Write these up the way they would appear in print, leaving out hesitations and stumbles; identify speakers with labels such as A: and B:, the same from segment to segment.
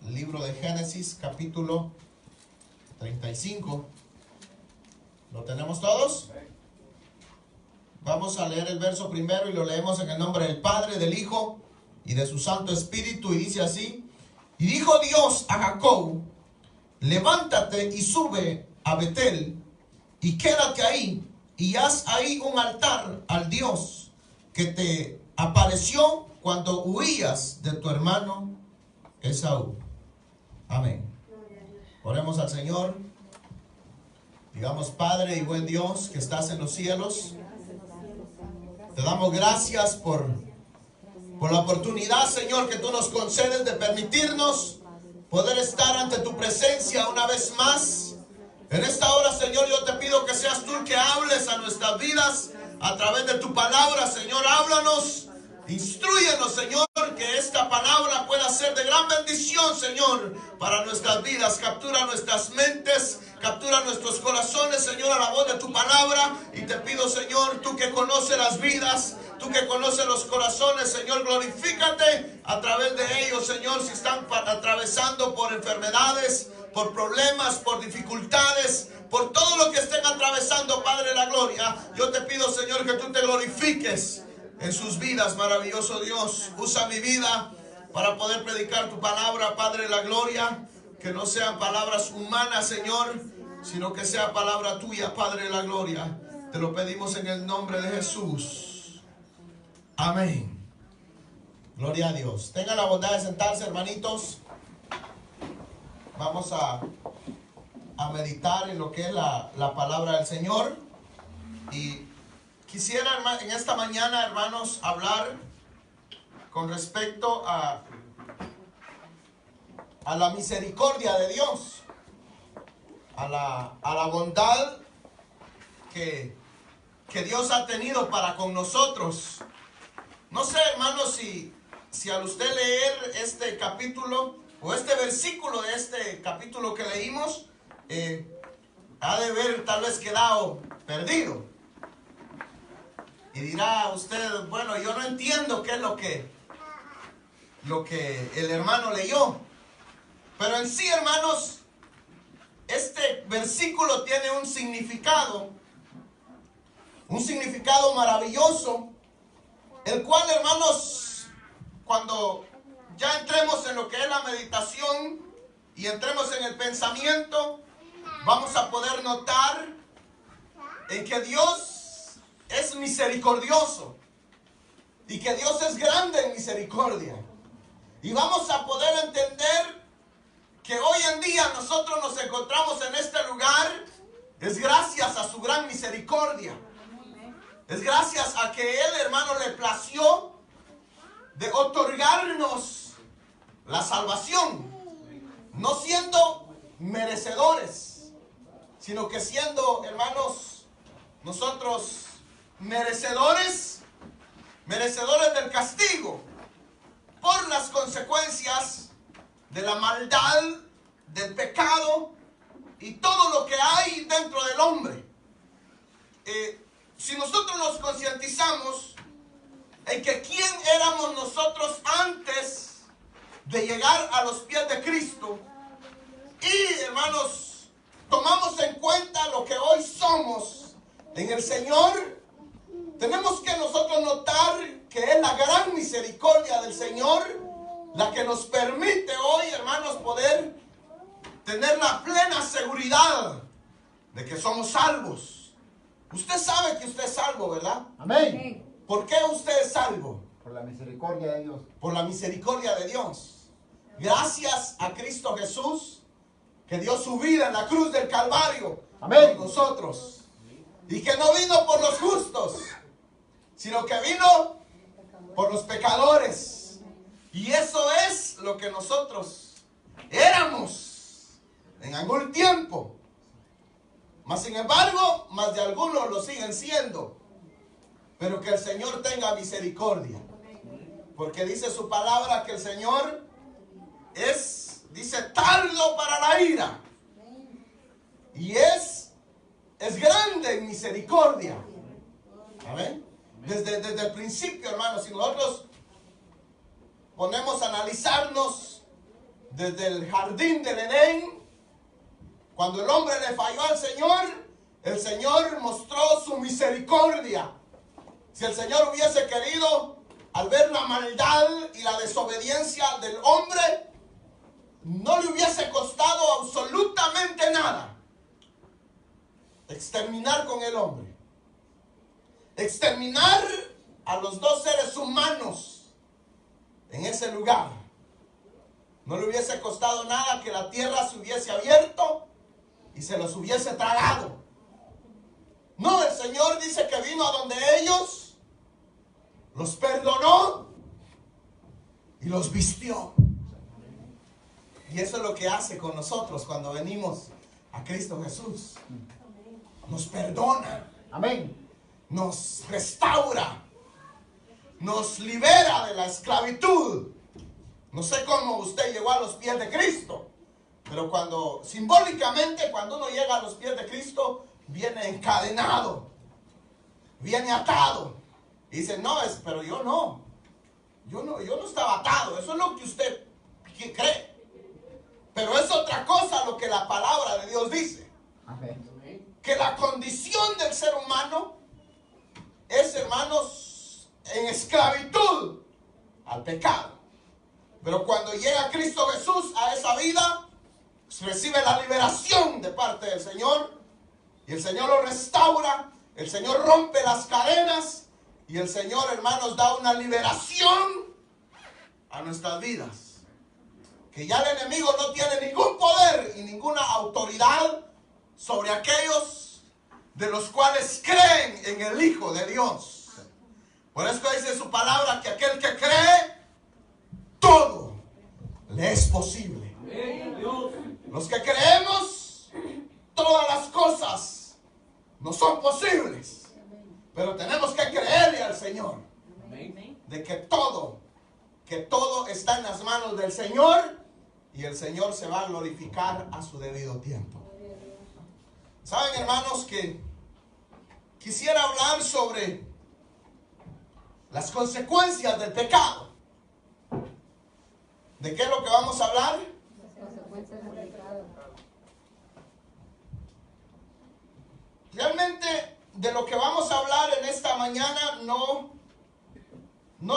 A: libro de Génesis, capítulo 35. ¿Lo tenemos todos? Vamos a leer el verso primero y lo leemos en el nombre del Padre, del Hijo y de su Santo Espíritu, y dice así: y dijo Dios a Jacob: levántate y sube a Betel y quédate ahí, y haz ahí un altar al Dios que te apareció cuando huías de tu hermano Esaú. Amén. Oremos al Señor. Digamos: Padre y buen Dios que estás en los cielos, te damos gracias por la oportunidad, Señor, que tú nos concedes de permitirnos poder estar ante tu presencia una vez más. En esta hora, Señor, yo te pido que seas tú el que hables a nuestras vidas a través de tu palabra. Señor, háblanos, instrúyenos, Señor, que esta palabra pueda ser de gran bendición, Señor, para nuestras vidas. Captura nuestras mentes, captura nuestros corazones, Señor, a la voz de tu palabra. Y te pido, Señor, tú que conoces las vidas, tú que conoces los corazones, Señor, glorifícate a través de ellos, Señor. Si están atravesando por enfermedades, por problemas, por dificultades, por todo lo que estén atravesando, Padre de la gloria, yo te pido, Señor, que tú te glorifiques en sus vidas, maravilloso Dios. Usa mi vida para poder predicar tu palabra, Padre de la gloria. Que no sean palabras humanas, Señor, sino que sea palabra tuya, Padre de la gloria. Te lo pedimos en el nombre de Jesús. Amén. Gloria a Dios. Tengan la bondad de sentarse, hermanitos. Vamos a meditar en lo que es la palabra del Señor. Y quisiera en esta mañana, hermanos, hablar con respecto a la misericordia de Dios, a la bondad que Dios ha tenido para con nosotros. No sé, hermanos, si al usted leer este capítulo o este versículo de este capítulo que leímos, ha de haber tal vez quedado perdido. Y dirá usted: bueno, yo no entiendo qué es lo que el hermano leyó. Pero en sí, hermanos, este versículo tiene un significado maravilloso, el cual, hermanos, cuando ya entremos en lo que es la meditación y entremos en el pensamiento, vamos a poder notar en que Dios es misericordioso y que Dios es grande en misericordia. Y vamos a poder entender que hoy en día nosotros nos encontramos en este lugar es gracias a su gran misericordia. Es gracias a que Él, hermano, le plació de otorgarnos la salvación, no siendo merecedores, sino que siendo, hermanos, nosotros merecedores del castigo por las consecuencias de la maldad, del pecado y todo lo que hay dentro del hombre. Si nosotros nos concientizamos en que quién éramos nosotros antes de llegar a los pies de Cristo, y, hermanos, tomamos en cuenta lo que hoy somos en el Señor, tenemos que nosotros notar que es la gran misericordia del Señor la que nos permite hoy, hermanos, poder tener la plena seguridad de que somos salvos. Usted sabe que usted es salvo, ¿verdad?
B: Amén.
A: ¿Por qué usted es salvo?
B: Por la misericordia de Dios.
A: Por la misericordia de Dios. Gracias a Cristo Jesús, que dio su vida en la cruz del Calvario. Amén. Por nosotros. Y que no vino por los justos, sino que vino por los pecadores. Y eso es lo que nosotros éramos en algún tiempo. Mas sin embargo, más de algunos lo siguen siendo. Pero que el Señor tenga misericordia. Porque dice su palabra que el Señor dice, tardo para la ira. Y es grande en misericordia. Amén. Desde el principio, hermanos, si nosotros ponemos a analizarnos desde el jardín del Edén, cuando el hombre le falló al Señor, el Señor mostró su misericordia. Si el Señor hubiese querido, al ver la maldad y la desobediencia del hombre, no le hubiese costado absolutamente nada exterminar con el hombre, exterminar a los dos seres humanos en ese lugar. No le hubiese costado nada que la tierra se hubiese abierto y se los hubiese tragado. No, el Señor dice que vino a donde ellos, los perdonó y los vistió. Y eso es lo que hace con nosotros cuando venimos a Cristo Jesús. Nos perdona.
B: Amén.
A: Nos restaura. Nos libera de la esclavitud. No sé cómo usted llegó a los pies de Cristo, pero simbólicamente, cuando uno llega a los pies de Cristo, viene encadenado, viene atado. Y dice, pero yo no estaba atado. Eso es lo que usted cree. Pero es otra cosa lo que la palabra de Dios dice.
B: Amén.
A: Que la condición del ser humano es, hermanos, en esclavitud al pecado. Pero cuando llega Cristo Jesús a esa vida, recibe la liberación de parte del Señor. Y el Señor lo restaura. El Señor rompe las cadenas. Y el Señor, hermanos, da una liberación a nuestras vidas. Que ya el enemigo no tiene ningún poder y ninguna autoridad sobre aquellos de los cuales creen en el Hijo de Dios. Por eso dice su palabra que aquel que cree, todo le es posible. Los que creemos, todas las cosas no son posibles. Pero tenemos que creerle al Señor. De que todo está en las manos del Señor. Y el Señor se va a glorificar a su debido tiempo. Saben, hermanos, que quisiera hablar sobre las consecuencias del pecado. ¿De qué es lo que vamos a hablar?
C: Las consecuencias del pecado.
A: Realmente de lo que vamos a hablar en esta mañana no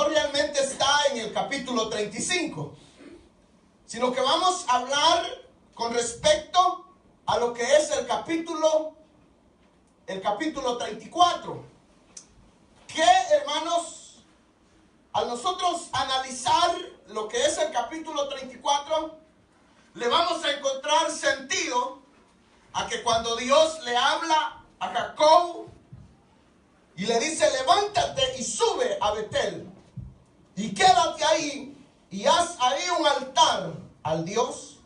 A: realmente está en el capítulo 35. Sino que vamos a hablar con respecto a lo que es el capítulo 34. Que, hermanos, al nosotros analizar lo que es el capítulo 34, le vamos a encontrar sentido a que cuando Dios le habla a Jacob y le dice, levántate y sube a Betel y quédate ahí. Y haz ahí un altar al Dios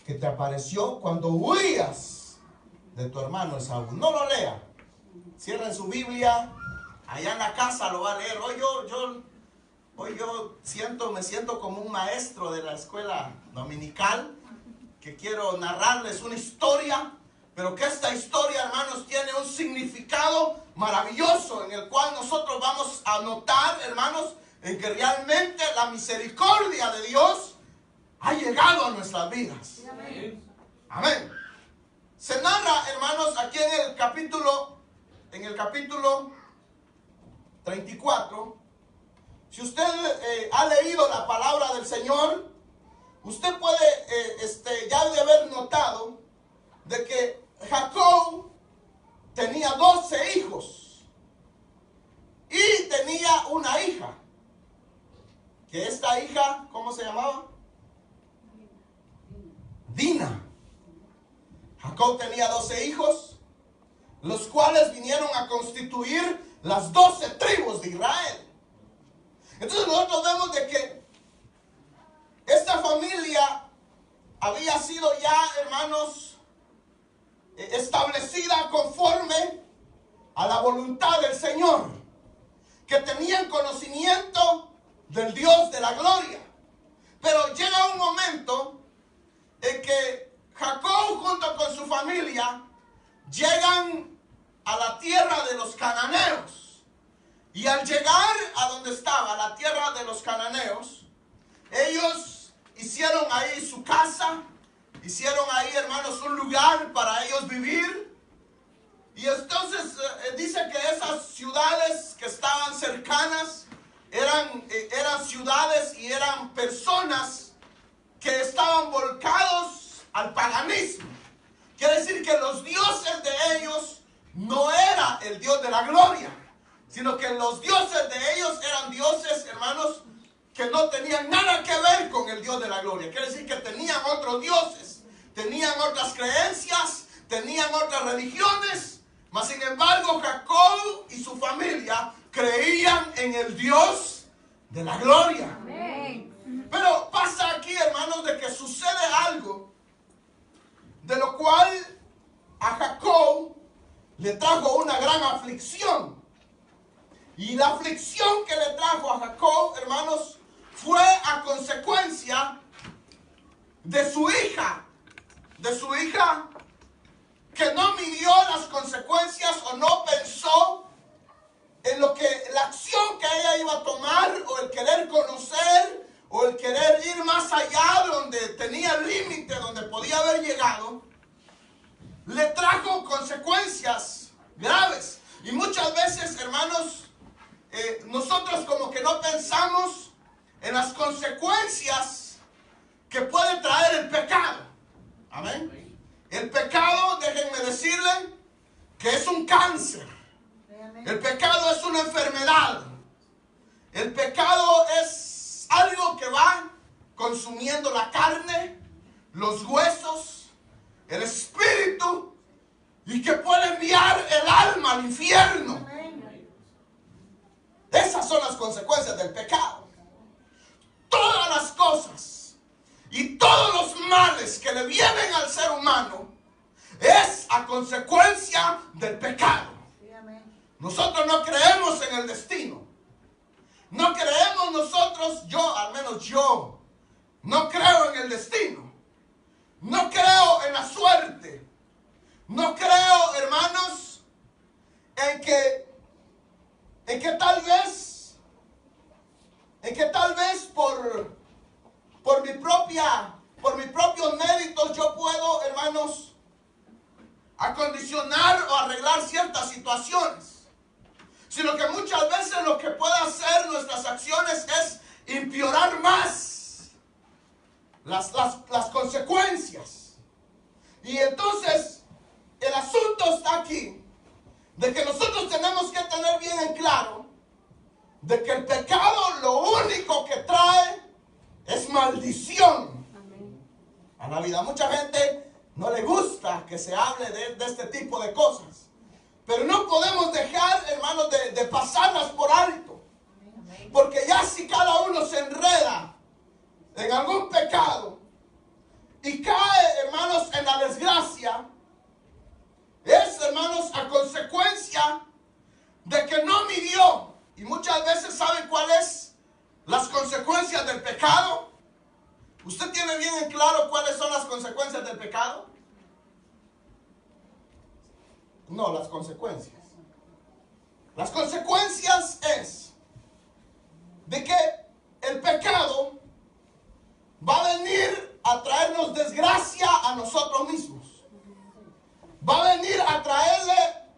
A: que te apareció cuando huías de tu hermano Esaú. No lo lea. Cierren su Biblia. Allá en la casa lo va a leer. Hoy yo me siento como un maestro de la escuela dominical que quiero narrarles una historia. Pero que esta historia, hermanos, tiene un significado maravilloso en el cual nosotros vamos a notar, hermanos, en que realmente la misericordia de Dios ha llegado a nuestras vidas. Amén. Amén. Se narra, hermanos, aquí en el capítulo 34. Si usted ha leído la palabra del Señor, usted puede ya de haber notado de que Jacob tenía 12 hijos y tenía una hija. Que esta hija, ¿cómo se llamaba? Dina. Jacob tenía 12 hijos, los cuales vinieron a constituir las 12 tribus de Israel. Entonces nosotros vemos de que esta familia había sido ya, hermanos, establecida conforme a la voluntad del Señor, que tenían conocimiento del Dios de la gloria. Pero llega un momento en que Jacob junto con su familia llegan a la tierra de los cananeos. Y al llegar a donde estaba la tierra de los cananeos, ellos hicieron hicieron ahí su casa, hicieron ahí, hermanos, un lugar para ellos vivir. Y entonces dice que esas ciudades que estaban cercanas eran ciudades y eran personas que estaban volcados al paganismo. Quiere decir que los dioses de ellos no era el Dios de la gloria, sino que los dioses de ellos eran dioses, hermanos, que no tenían nada que ver con el Dios de la gloria. Quiere decir que tenían otros dioses, tenían otras creencias, tenían otras religiones, mas sin embargo Jacob y su familia creían en el Dios de la gloria.
C: Amén.
A: Pero pasa aquí, hermanos, de que sucede algo de lo cual a Jacob le trajo una gran aflicción. Y la aflicción que le trajo a Jacob, hermanos, fue a consecuencia de su hija que no midió las consecuencias o no pensó en lo que la acción que ella iba a tomar, o el querer conocer, o el querer ir más allá de donde tenía el límite, donde podía haber llegado, le trajo consecuencias graves. Y muchas veces, hermanos, nosotros como que no pensamos en las consecuencias que puede traer el pecado. Amén. El pecado, déjenme decirle, que es un cáncer. El pecado es una enfermedad. El pecado es algo que va consumiendo la carne, los huesos, el espíritu, y que puede enviar el alma al infierno. Esas son las consecuencias del pecado. Todas las cosas y todos los males que le vienen al ser humano es a consecuencia del pecado. Nosotros no creemos en el destino. No creemos nosotros, al menos yo, no creo en el destino. No creo en la suerte. No creo, hermanos, en que tal vez por mis propios méritos yo puedo, hermanos, acondicionar o arreglar ciertas situaciones. Sino que muchas veces lo que puede hacer nuestras acciones es empeorar más las consecuencias. Y entonces el asunto está aquí, de que nosotros tenemos que tener bien en claro de que el pecado lo único que trae es maldición.
C: Amén.
A: A la vida. Mucha gente no le gusta que se hable de este tipo de cosas. Pero no podemos dejar, hermanos, de pasarlas por alto. Porque ya si cada uno se enreda en algún pecado y cae, hermanos, en la desgracia, es, hermanos, a consecuencia de que no midió. Y muchas veces, ¿saben cuáles las consecuencias del pecado? ¿Usted tiene bien en claro cuáles son las consecuencias del pecado? No, las consecuencias. Las consecuencias es de que el pecado va a venir a traernos desgracia a nosotros mismos. Va a venir a traerle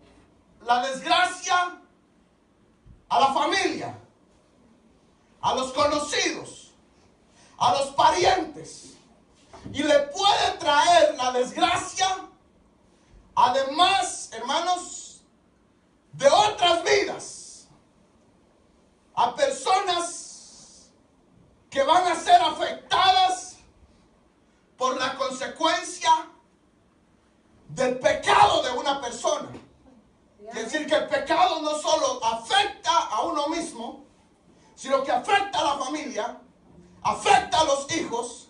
A: la desgracia a la familia, a los conocidos, a los parientes. Y le puede traer la desgracia, además, hermanos, de otras vidas, a personas que van a ser afectadas por la consecuencia del pecado de una persona. Es decir, que el pecado no solo afecta a uno mismo, sino que afecta a la familia, afecta a los hijos,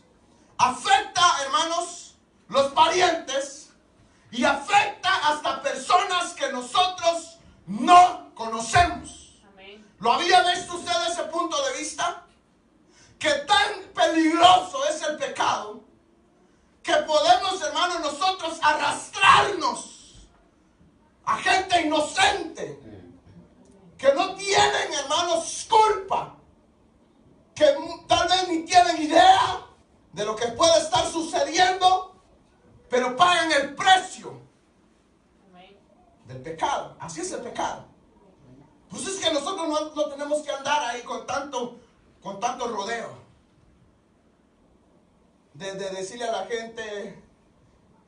A: afecta, hermanos, los parientes, y afecta hasta personas que nosotros no conocemos.
C: Amén.
A: ¿Lo había visto usted desde ese punto de vista? Que tan peligroso es el pecado que podemos, hermanos, nosotros arrastrarnos a gente inocente que no tienen, hermanos, culpa, que tal vez ni tienen idea de tanto rodeo. De decirle a la gente,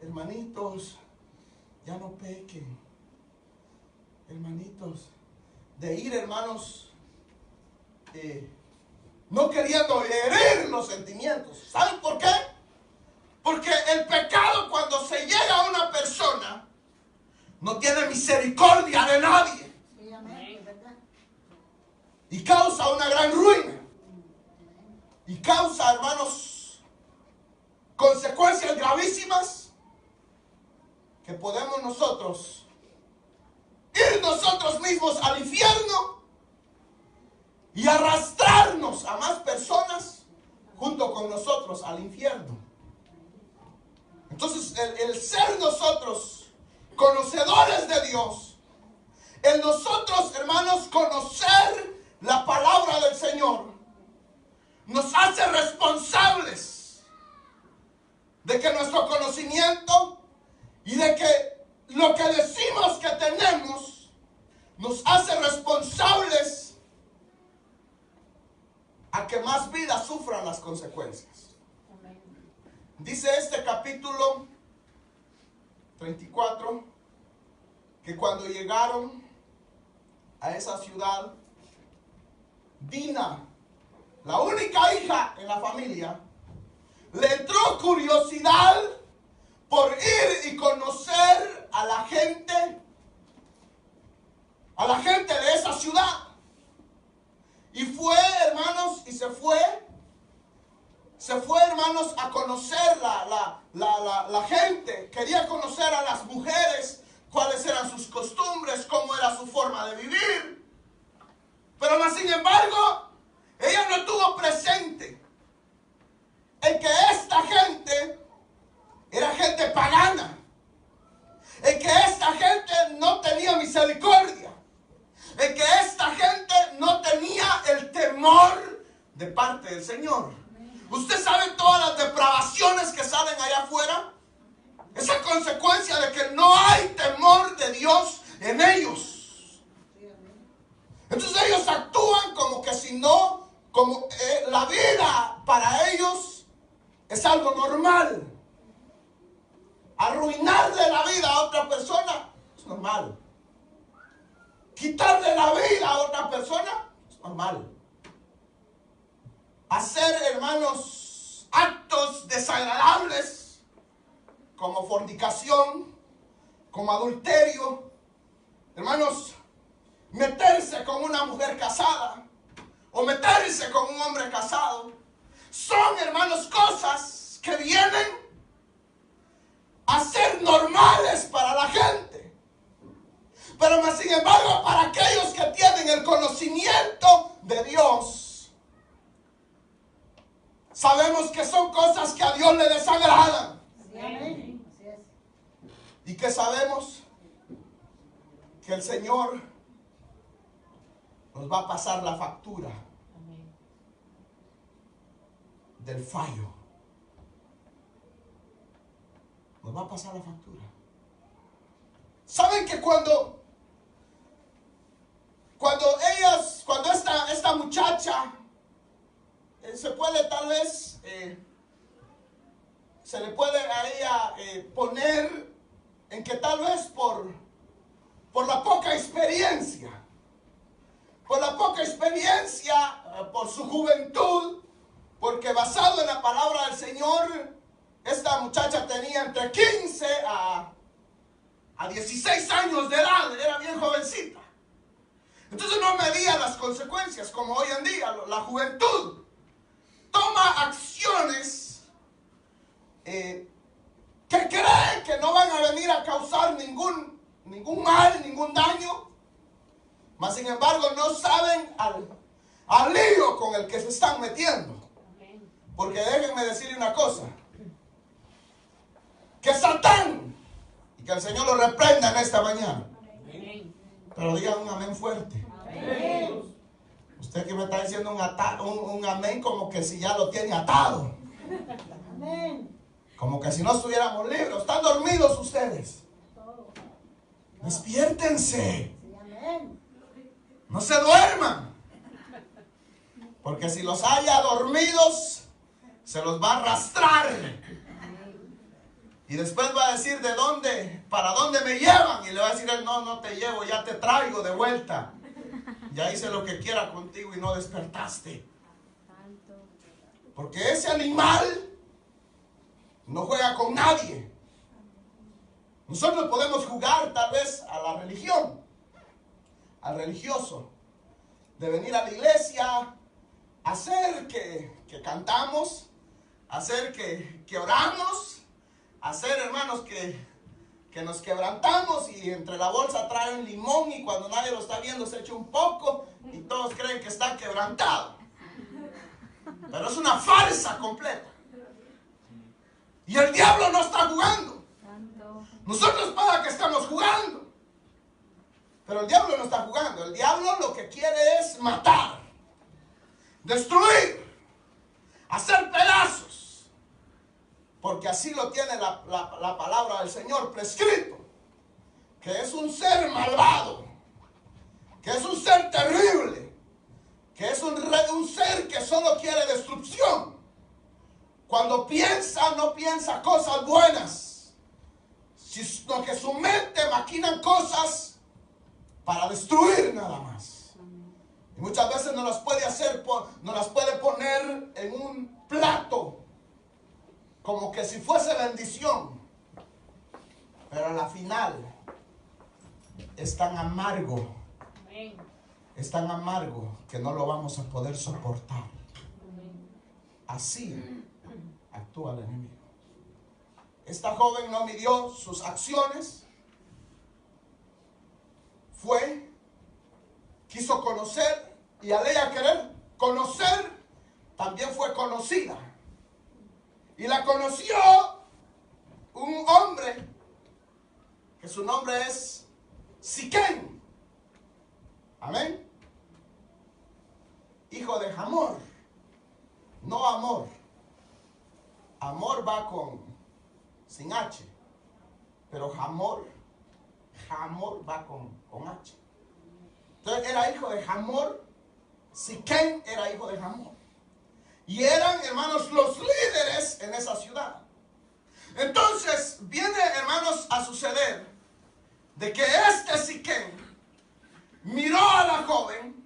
A: hermanitos, ya no pequen. Hermanitos, de ir, hermanos, no queriendo herir los sentimientos. ¿Saben por qué? Porque el pecado, cuando se llega a una persona, no tiene misericordia de nadie.
B: Sí, amén, ¿verdad?
A: Y causa una gran ruina. Y causa, hermanos, consecuencias gravísimas que podemos nosotros ir nosotros mismos al infierno y arrastrarnos a más personas junto con nosotros al infierno. Entonces, el ser nosotros conocedores de Dios, el nosotros, hermanos, conocer la palabra del Señor, nos hace responsables de que nuestro conocimiento y de que lo que decimos que tenemos nos hace responsables a que más vidas sufran las consecuencias. Dice este capítulo 34 que cuando llegaron a esa ciudad, Dina, la única hija en la familia, le entró curiosidad por ir y conocer a la gente de esa ciudad. Y fue, hermanos, y se fue, hermanos, a conocer la gente. Quería conocer a las mujeres, cuáles eran sus costumbres, cómo era su forma de vivir. Pero más sin embargo, ella no tuvo presente en que esta gente era gente pagana, en que esta gente no tenía misericordia, en que esta gente no tenía el temor de parte del Señor. ¿Usted sabe todas las depravaciones que salen allá afuera? Es a consecuencia de que no hay temor de Dios en ellos. Entonces ellos actúan como que si no, como la vida para ellos es algo normal. Arruinarle la vida a otra persona es normal. Quitarle la vida a otra persona es normal. Hacer, hermanos, actos desagradables como fornicación, como adulterio, hermanos, meterse con una mujer casada o meterse con un hombre casado, son, hermanos, cosas que vienen a ser normales para la gente. Pero más sin embargo, para aquellos que tienen el conocimiento de Dios, sabemos que son cosas que a Dios le desagradan.
B: Amén. Así es.
A: Y que sabemos que el Señor nos va a pasar la factura del fallo. Nos va a pasar la factura. ¿Saben que cuando esta muchacha se puede tal vez, se le puede a ella poner en que tal vez por la poca experiencia, por su juventud, porque basado en la palabra del Señor, esta muchacha tenía entre 15 a 16 años de edad, era bien jovencita. Entonces no medía las consecuencias como hoy en día. La juventud toma acciones que creen que no van a venir a causar ningún mal, ningún daño, mas sin embargo no saben al lío con el que se están metiendo. Porque déjenme decirle una cosa, que Satán, y que el Señor lo reprenda en esta mañana, pero digan un amén fuerte.
B: Amén.
A: Usted que me está diciendo un amén como que si ya lo tiene atado,
B: Amén.
A: como que si no estuviéramos libres. Están dormidos ustedes. Despiértense,
B: Sí, amén.
A: no se duerman. Porque si los haya dormidos, se los va a arrastrar. Y después va a decir, ¿de dónde? ¿Para dónde me llevan? Y le va a decir él, no, no te llevo, ya te traigo de vuelta. Ya hice lo que quiera contigo y no despertaste. Porque ese animal no juega con nadie. Nosotros podemos jugar tal vez a la religión, al religioso, de venir a la iglesia, hacer que cantamos, hacer que oramos, hacer, hermanos, que nos quebrantamos y entre la bolsa trae un limón y cuando nadie lo está viendo se echa un poco y todos creen que está quebrantado. Pero es una farsa completa. Y el diablo no está jugando. Nosotros para que estamos jugando. Pero el diablo no está jugando. El diablo lo que quiere es matar, destruir, hacer pedazos. Porque así lo tiene la palabra del Señor prescrito. Que es un ser malvado. Que es un ser terrible. Que es un ser que solo quiere destrucción. Cuando piensa, no piensa cosas buenas, sino que su mente maquina cosas para destruir nada más. Y muchas veces no las puede hacer, no las puede poner en un plato, como que si fuese bendición. Pero a la final es tan amargo, es tan amargo que no lo vamos a poder soportar. Así actúa el enemigo. Esta joven no midió sus acciones. Quiso conocer, y al ella querer conocer, también fue conocida. Y la conoció un hombre, que su nombre es Siquén. Amén. Hijo de Hamor. No Amor. Amor va sin H. Pero Hamor va con H. Entonces era hijo de Hamor. Siquén era hijo de Hamor. Y eran, hermanos, los líderes en esa ciudad. Entonces viene, hermanos, a suceder de que este Siquén miró a la joven,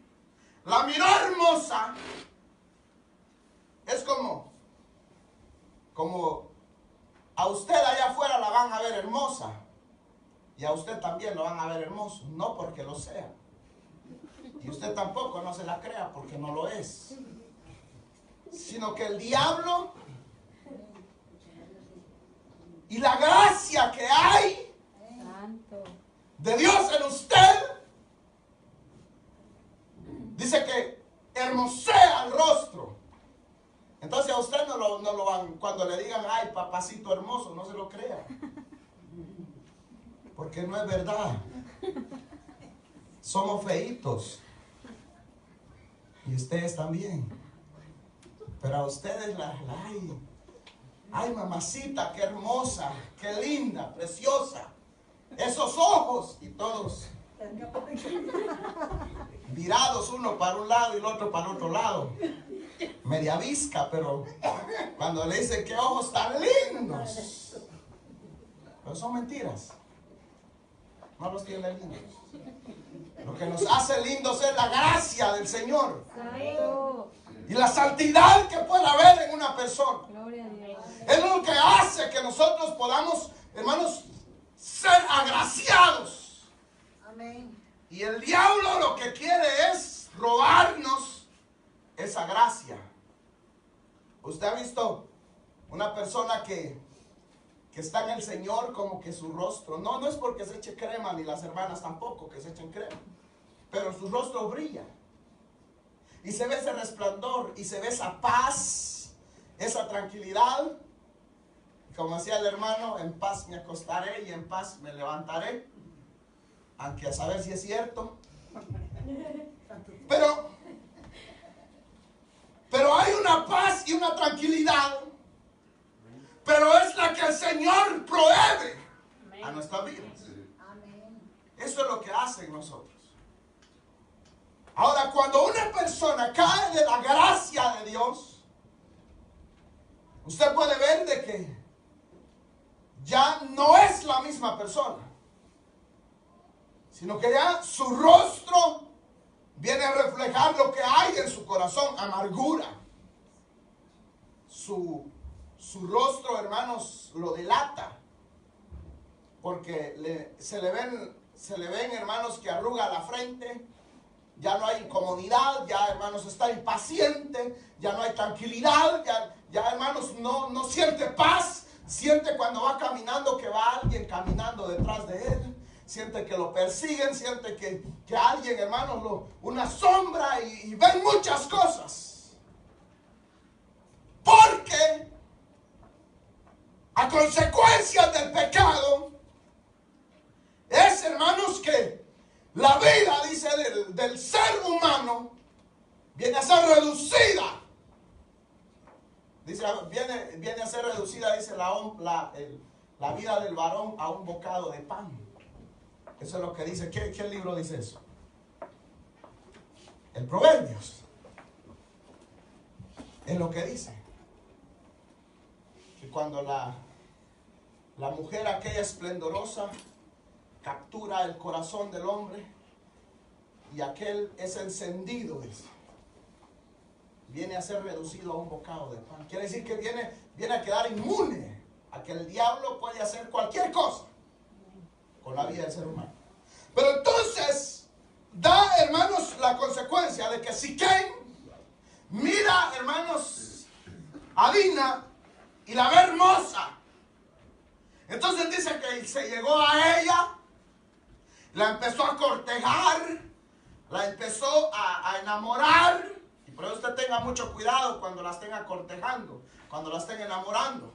A: la miró hermosa. Es como a usted allá afuera la van a ver hermosa y a usted también lo van a ver hermoso, no porque lo sea, y usted tampoco no se la crea porque no lo es, sino que el diablo y la gracia que hay de Dios en usted dice que hermosea el rostro. Entonces a usted no lo van, cuando le digan, ay, papacito hermoso, no se lo crea. Porque no es verdad. Somos feitos. Y ustedes también. Pero a ustedes ay, mamacita, qué hermosa, qué linda, preciosa. Esos ojos y todos virados uno para un lado y el otro para el otro lado. Media visca, pero cuando le dicen qué ojos tan lindos, pero son mentiras. No los tiene lindos. Lo que nos hace lindos es la gracia del Señor y la santidad que puede haber en una persona. Es lo que hace que nosotros podamos, hermanos, ser agraciados.
B: Amén.
A: Y el diablo lo que quiere es robarnos esa gracia. ¿Usted ha visto una persona que está en el Señor como que su rostro, no es porque se eche crema, ni las hermanas tampoco que se echen crema, pero su rostro brilla y se ve ese resplandor y se ve esa paz, esa tranquilidad? Como decía el hermano, en paz me acostaré y en paz me levantaré, aunque a saber si es cierto. Pero hay una paz y una tranquilidad, pero es la que el Señor provee a nuestras vidas. Eso es lo que hace en nosotros. Ahora, cuando una persona cae de la gracia de Dios, usted puede ver de que ya no es la misma persona, sino que ya su rostro viene a reflejar lo que hay en su corazón, amargura. Su rostro, hermanos, lo delata, porque se le ven, hermanos, que arruga la frente. Ya no hay incomodidad, ya, hermanos, está impaciente, ya no hay tranquilidad, ya hermanos, no siente paz, siente cuando va caminando que va alguien caminando detrás de él, siente que lo persiguen, siente que alguien, hermanos, una sombra y ven muchas cosas. Porque a consecuencia del pecado es, hermanos, que la vida, dice, del ser humano viene a ser reducida. Dice, viene a ser reducida, dice, la vida del varón a un bocado de pan. Eso es lo que dice. ¿Qué libro dice eso? El Proverbios. Es lo que dice. Que cuando la mujer aquella esplendorosa captura el corazón del hombre y aquel es encendido, dice, viene a ser reducido a un bocado de pan. Quiere decir que viene a quedar inmune a que el diablo puede hacer cualquier cosa con la vida del ser humano. Pero entonces da, hermanos, la consecuencia de que Siquem mira, hermanos, a Dina y la ve hermosa. Entonces dice que se llegó a ella, la empezó a cortejar, la empezó a enamorar. Y por eso usted tenga mucho cuidado cuando la estén cortejando, cuando la estén enamorando.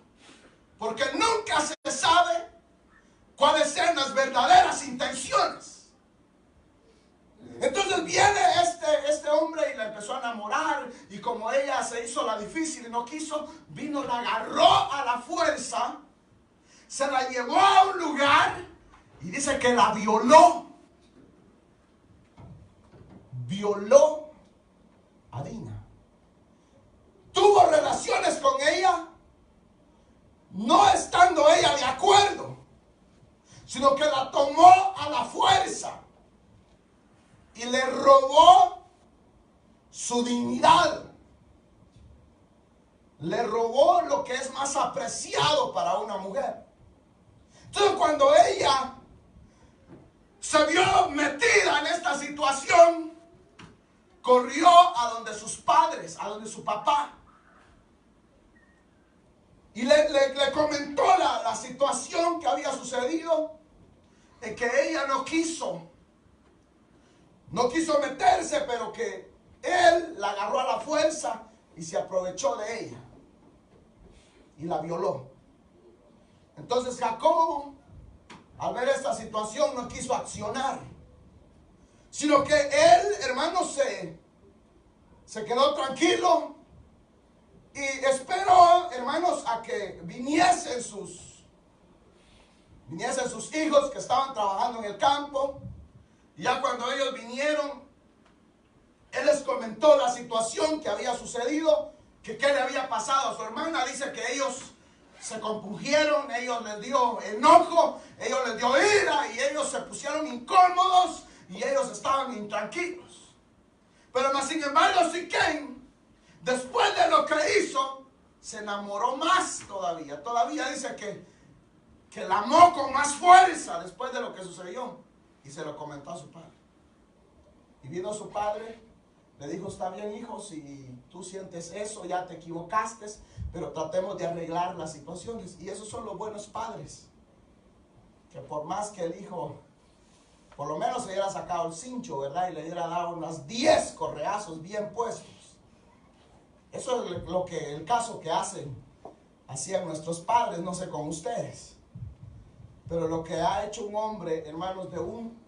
A: Porque nunca se sabe cuáles sean las verdaderas intenciones. Entonces viene este hombre y la empezó a enamorar. Y como ella se hizo la difícil y no quiso, vino, la agarró a la fuerza, se la llevó a un lugar y dice que la violó. Violó a Dina. Tuvo relaciones con ella, no estando ella de acuerdo, sino que la tomó a la fuerza y le robó su dignidad. Le robó lo que es más apreciado para una mujer. Entonces, cuando ella se vio metida en esta situación, corrió a donde sus padres, a donde su papá, y le comentó la situación que había sucedido, de que ella no quiso meterse, pero que él la agarró a la fuerza y se aprovechó de ella y la violó. Entonces Jacob, al ver esta situación, no quiso accionar, sino que él, hermano, se quedó tranquilo y esperó, hermanos, a que viniesen sus hijos que estaban trabajando en el campo. Y ya cuando ellos vinieron, él les comentó la situación que había sucedido, que qué le había pasado a su hermana. Dice que ellos se compungieron, ellos les dio enojo, ellos les dio ira y ellos se pusieron incómodos y ellos estaban intranquilos. Pero más sin embargo, Siquem, después de lo que hizo, se enamoró más todavía. Todavía dice que la amó con más fuerza después de lo que sucedió. Y se lo comentó a su padre. Y vino su padre, le dijo: está bien, hijo, si tú sientes eso, ya te equivocaste, pero tratemos de arreglar las situaciones. Y esos son los buenos padres, que por más que el hijo por lo menos se hubiera sacado el cincho, ¿verdad? Y le hubiera dado unas 10 correazos bien puestos. Eso es el caso que hacían nuestros padres, no sé con ustedes. Pero lo que ha hecho un hombre, hermanos, de un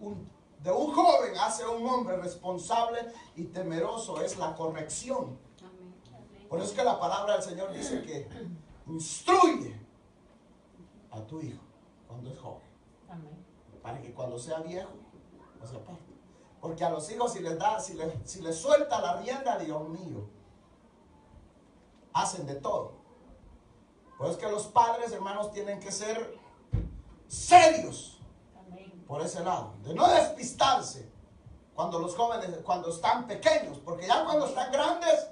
A: joven hace un hombre responsable y temeroso, es la corrección. Por eso es que la palabra del Señor dice que instruye a tu hijo cuando es joven, para que cuando sea viejo no se aparte. Porque a los hijos si les suelta la rienda, Dios mío, hacen de todo. Pues es que los padres, hermanos, tienen que ser serios por ese lado, de no despistarse cuando los jóvenes, cuando están pequeños, porque ya cuando están grandes,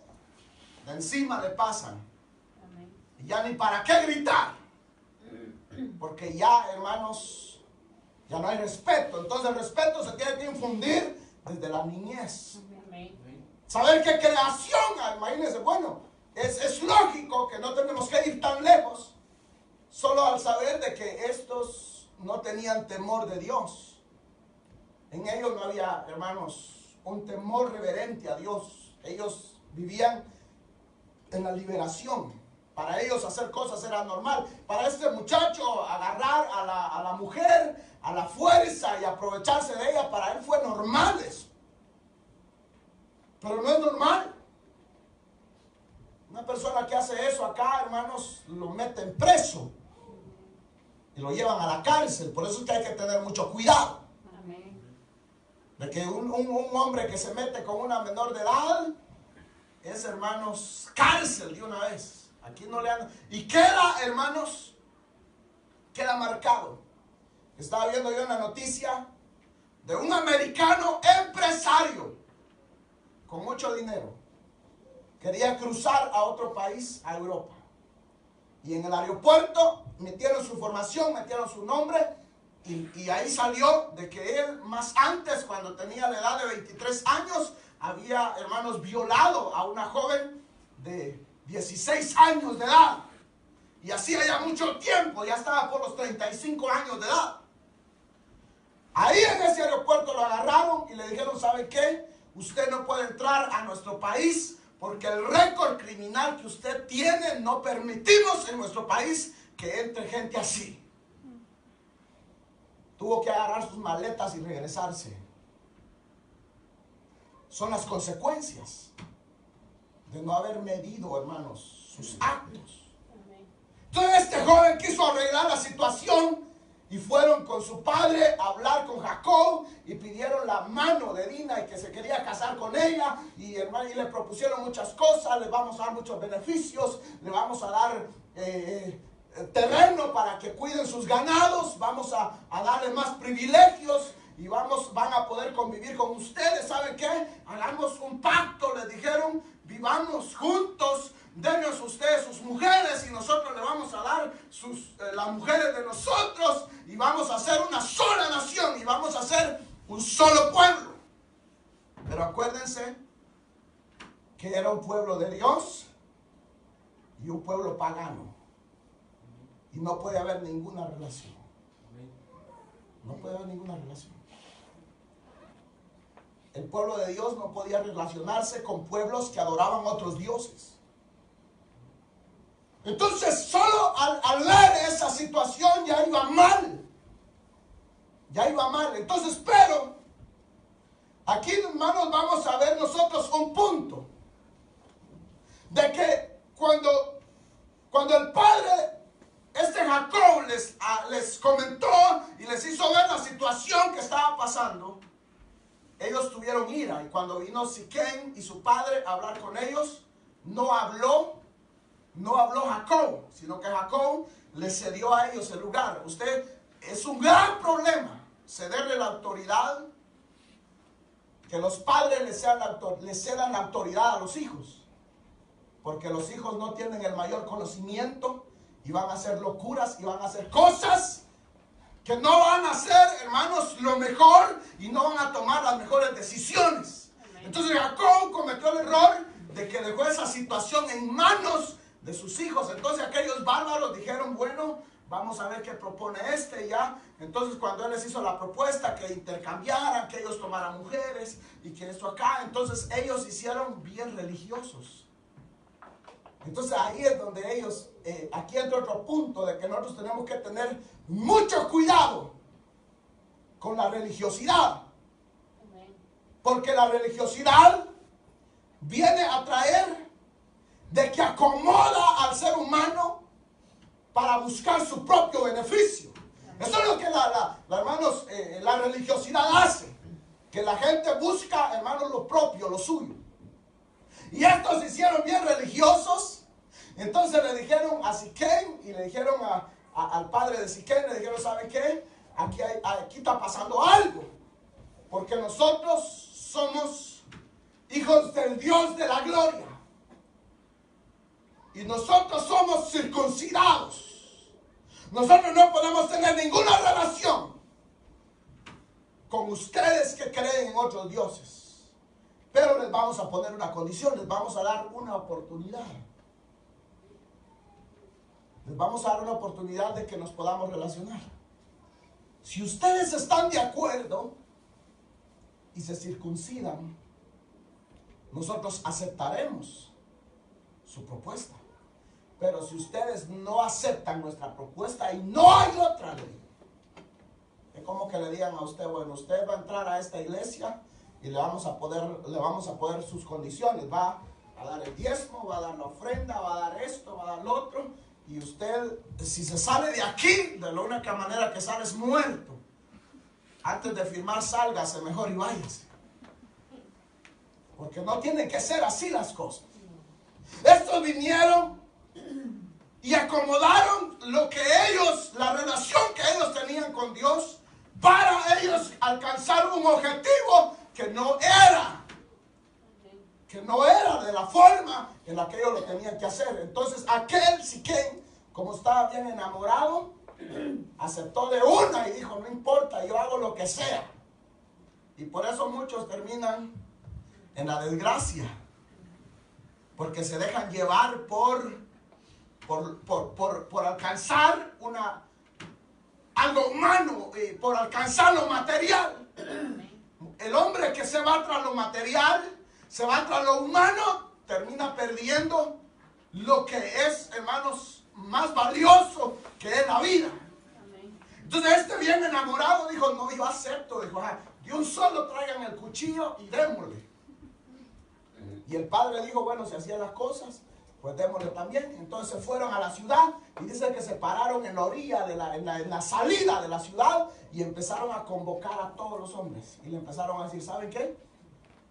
A: de encima le pasan. Y ya ni para qué gritar, porque ya, hermanos, ya no hay respeto. Entonces el respeto se tiene que infundir desde la niñez. Saber que creación, imagínense, bueno, es lógico que no tenemos que ir tan lejos, solo al saber de que estos no tenían temor de Dios. En ellos no había, hermanos, un temor reverente a Dios. Ellos vivían en la liberación. Para ellos hacer cosas era normal. Para este muchacho agarrar a la mujer a la fuerza y aprovecharse de ella, para él fue normal eso. Pero no es normal. Una persona que hace eso acá, hermanos, lo meten preso y lo llevan a la cárcel. Por eso es que hay que tener mucho cuidado. De que un hombre que se mete con una menor de edad es, hermanos, cárcel de una vez. Aquí no le han... Y queda, hermanos, queda marcado. Estaba viendo yo una noticia de un americano empresario con mucho dinero. Quería cruzar a otro país, a Europa. Y en el aeropuerto metieron su información, metieron su nombre. Y ahí salió de que él, más antes, cuando tenía la edad de 23 años, había, hermanos, violado a una joven de 16 años de edad. Y hacía ya mucho tiempo, ya estaba por los 35 años de edad. Ahí en ese aeropuerto lo agarraron y le dijeron, ¿sabe qué? Usted no puede entrar a nuestro país porque el récord criminal que usted tiene, no permitimos en nuestro país que entre gente así. Tuvo que agarrar sus maletas y regresarse. Son las consecuencias de no haber medido, hermanos, sus actos. Entonces este joven quiso arreglar la situación y fueron con su padre a hablar con Jacob y pidieron la mano de Dina y que se quería casar con ella. Y, hermano, y le propusieron muchas cosas, le vamos a dar muchos beneficios, le vamos a dar terreno para que cuiden sus ganados, vamos a darle más privilegios y van a poder convivir con ustedes. ¿Saben qué? Hagamos un pacto, les dijeron, vivamos juntos, denos ustedes sus mujeres y nosotros le vamos a dar las mujeres de nosotros y vamos a hacer una sola nación y vamos a hacer un solo pueblo. Pero acuérdense que era un pueblo de Dios y un pueblo pagano. Y no puede haber ninguna relación. No puede haber ninguna relación. El pueblo de Dios no podía relacionarse con pueblos que adoraban a otros dioses. Entonces, solo al ver esa situación ya iba mal. Ya iba mal. Entonces, pero, aquí, hermanos, vamos a ver nosotros un punto. De que cuando el padre... Jacob les comentó y les hizo ver la situación que estaba pasando. Ellos tuvieron ira y cuando vino Siquem y su padre a hablar con ellos, no habló Jacob, sino que Jacob les cedió a ellos el lugar. Es un gran problema cederle la autoridad, que los padres le cedan la autoridad a los hijos, porque los hijos no tienen el mayor conocimiento y van a hacer locuras y van a hacer cosas que no van a hacer, hermanos, lo mejor y no van a tomar las mejores decisiones. Entonces Jacob cometió el error de que dejó esa situación en manos de sus hijos. Entonces aquellos bárbaros dijeron, bueno, vamos a ver qué propone ya. Entonces cuando él les hizo la propuesta que intercambiaran, que ellos tomaran mujeres y que esto acá, entonces ellos hicieron bien religiosos. Entonces ahí es donde ellos, aquí entra otro punto de que nosotros tenemos que tener mucho cuidado con la religiosidad. Porque la religiosidad viene a traer de que acomoda al ser humano para buscar su propio beneficio. Eso es lo que la religiosidad hace. que la gente busca, hermanos, lo propio, lo suyo. Y estos se hicieron bien religiosos. Entonces le dijeron a Siquem y le dijeron al padre de Siquem, le dijeron, ¿saben qué? Aquí está pasando algo. Porque nosotros somos hijos del Dios de la gloria. Y nosotros somos circuncidados. Nosotros no podemos tener ninguna relación con ustedes que creen en otros dioses. Pero les vamos a poner una condición, les vamos a dar una oportunidad. Les vamos a dar una oportunidad de que nos podamos relacionar. Si ustedes están de acuerdo y se circuncidan, nosotros aceptaremos su propuesta. Pero si ustedes no aceptan nuestra propuesta y no hay otra ley, es como que le digan a usted, bueno, usted va a entrar a esta iglesia y le vamos a poder sus condiciones, va a dar el diezmo, va a dar la ofrenda, va a dar esto, va a dar lo otro, y usted, si se sale de aquí, de la única manera que sale es muerto. Antes de firmar, sálgase mejor y váyase. Porque no tienen que ser así las cosas. Estos vinieron y acomodaron lo que ellos, la relación que ellos tenían con Dios, para ellos alcanzar un objetivo que no era de la forma en la que ellos lo tenían que hacer. Entonces aquel Siquem, como estaba bien enamorado, aceptó de una y dijo, no importa, yo hago lo que sea. Y por eso muchos terminan en la desgracia, porque se dejan llevar por alcanzar algo humano, por alcanzar lo material. El hombre que se va tras lo material, se va tras lo humano, termina perdiendo lo que es, hermanos, más valioso, que es la vida. Entonces este bien enamorado dijo, no, yo acepto. Dijo, de un solo traigan el cuchillo y démosle. Y el padre dijo, bueno, si hacían las cosas, pues démosle también. Entonces fueron a la ciudad y dice que se pararon en la orilla, en la salida de la ciudad, y empezaron a convocar a todos los hombres. Y le empezaron a decir, ¿saben qué?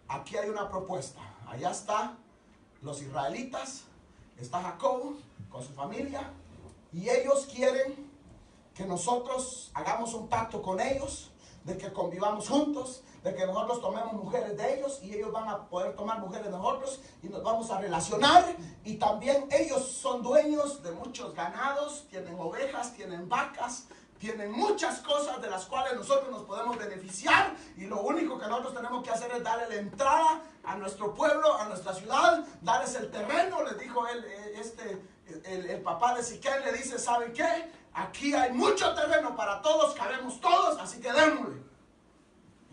A: Aquí hay una propuesta. Allá están los israelitas, está Jacob con su familia, y ellos quieren que nosotros hagamos un pacto con ellos, de que convivamos juntos, de que nosotros tomemos mujeres de ellos y ellos van a poder tomar mujeres de nosotros y nos vamos a relacionar. Y también ellos son dueños de muchos ganados, tienen ovejas, tienen vacas, tienen muchas cosas de las cuales nosotros nos podemos beneficiar, y lo único que nosotros tenemos que hacer es darle la entrada a nuestro pueblo, a nuestra ciudad, darles el terreno. Les dijo el papá de Siquem, le dice, ¿saben qué? Aquí hay mucho terreno para todos, cabemos todos, así que démosle.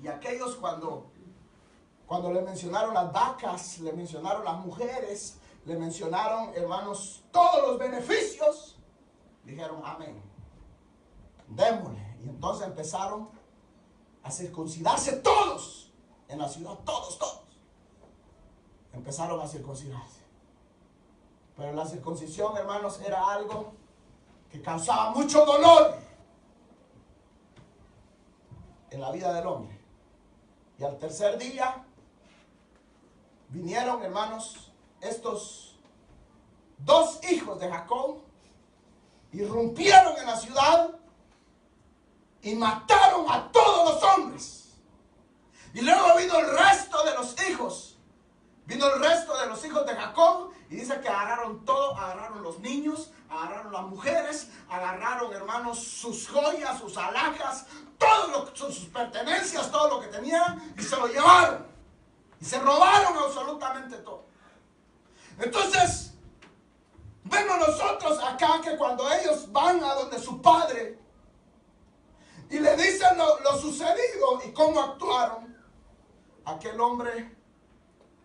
A: Y aquellos cuando le mencionaron las vacas, le mencionaron las mujeres, le mencionaron, hermanos, todos los beneficios, dijeron amén, démosle. Y entonces empezaron a circuncidarse todos en la ciudad, todos empezaron a circuncidarse. Pero la circuncisión, hermanos, era algo que causaba mucho dolor en la vida del hombre. Y al tercer día vinieron, hermanos, estos dos hijos de Jacob, irrumpieron en la ciudad y mataron a todos los hombres. Y luego vino el resto de los hijos. Vino el resto de los hijos de Jacob y dice que agarraron todo, agarraron los niños, agarraron las mujeres, agarraron, hermanos, sus joyas, sus alhajas, sus pertenencias, todo lo que tenían, y se lo llevaron. Y se robaron absolutamente todo. Entonces, vemos nosotros acá que cuando ellos van a donde su padre y le dicen lo sucedido y cómo actuaron, aquel hombre